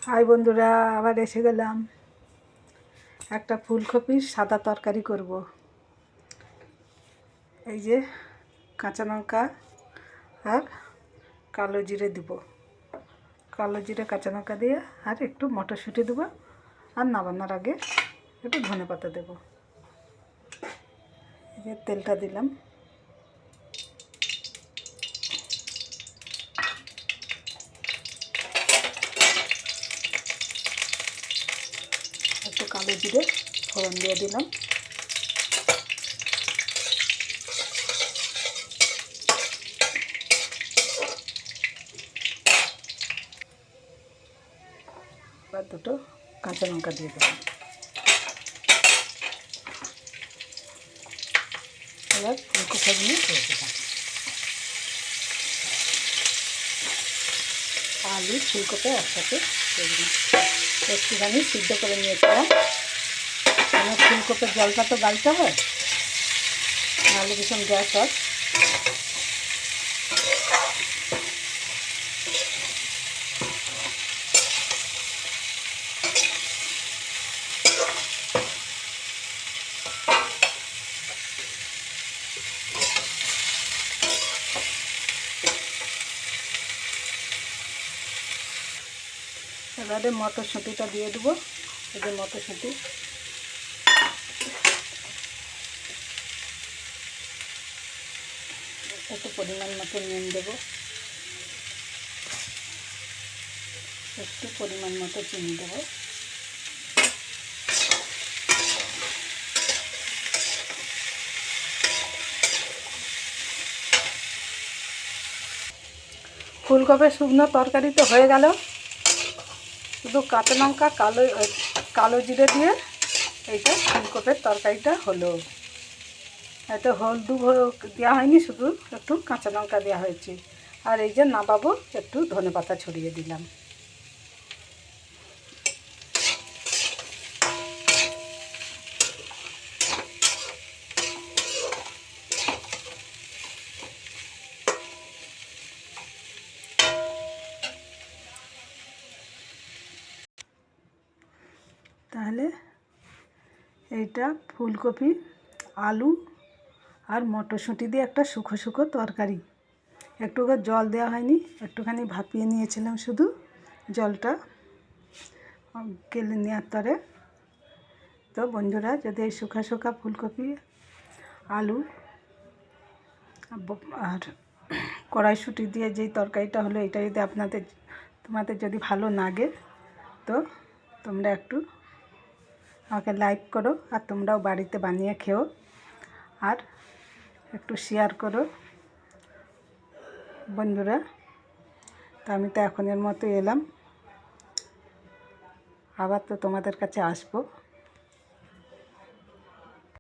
High বন্ধুরা, আবার এসে গেলাম। একটা ফুলকপির সাদা তরকারি করব। এই যে কাঁচা লঙ্কা আর কালো জিরে দিব, কালো জিরে কাঁচা লঙ্কা দিয়ে আর একটু মটরশুঁটি দেবো, আর নামানোর আগে একটু ধনেপাতা দেবো। এই যে তেলটা দিলাম, একটু কালো জিরে ফোড়ন দিয়ে দিলাম। এবার দুটো কাঁচা লঙ্কা দিয়ে দিলাম। এবার ফুলকপিগুলো দিয়ে দিলাম। আলু ফুলকপি একসাথে দিয়ে দিলাম। একটুখানি সিদ্ধ করে নিয়েছিলাম, মানে ফুলকপির জলটা তো গালতে হয়, নাহলে ভীষণ গ্যাস হয়। এবারে মটরশুঁটিটা দিয়ে দেবো। এই যে মটরশুঁটি, একটু পরিমাণ মতো নুন দেবো, একটু পরিমাণ মতো চিনি দেবো। ফুলকপির শুকনো তরকারি তো হয়ে গেল। শুধু কাঁচা লঙ্কা কালো জিরে দিয়ে এইটা ফুলকপির তরকারিটা হলো। এতে হলদু দেওয়া হয়নি, শুধু একটু কাঁচা লঙ্কা দেওয়া হয়েছে। আর এই যে নামাবো একটু ধনেপাতা ছড়িয়ে দিলাম। তাহলে এইটা ফুলকপি, আলু আর মটরশুঁটি দিয়ে একটা শুকো শুকো তরকারি। একটু জল দেওয়া হয়নি, একটুখানি ভাপিয়ে নিয়েছিলাম শুধু, জলটা গেলে নেওয়ার তরে। তো বন্ধুরা, যদি এই শুকা শুকা ফুলকপি, আলু আর কড়াইশুঁটি দিয়ে যেই তরকারিটা হলো, এটা যদি তোমাদের যদি ভালো লাগে, তো তোমরা একটু আমাকে লাইক করো, আর তোমরাও বাড়িতে বানিয়ে খেও, আর একটু শেয়ার করো বন্ধুরা। তো আমি তো এখনের মতো এলাম, আবার তো তোমাদের কাছে আসবো।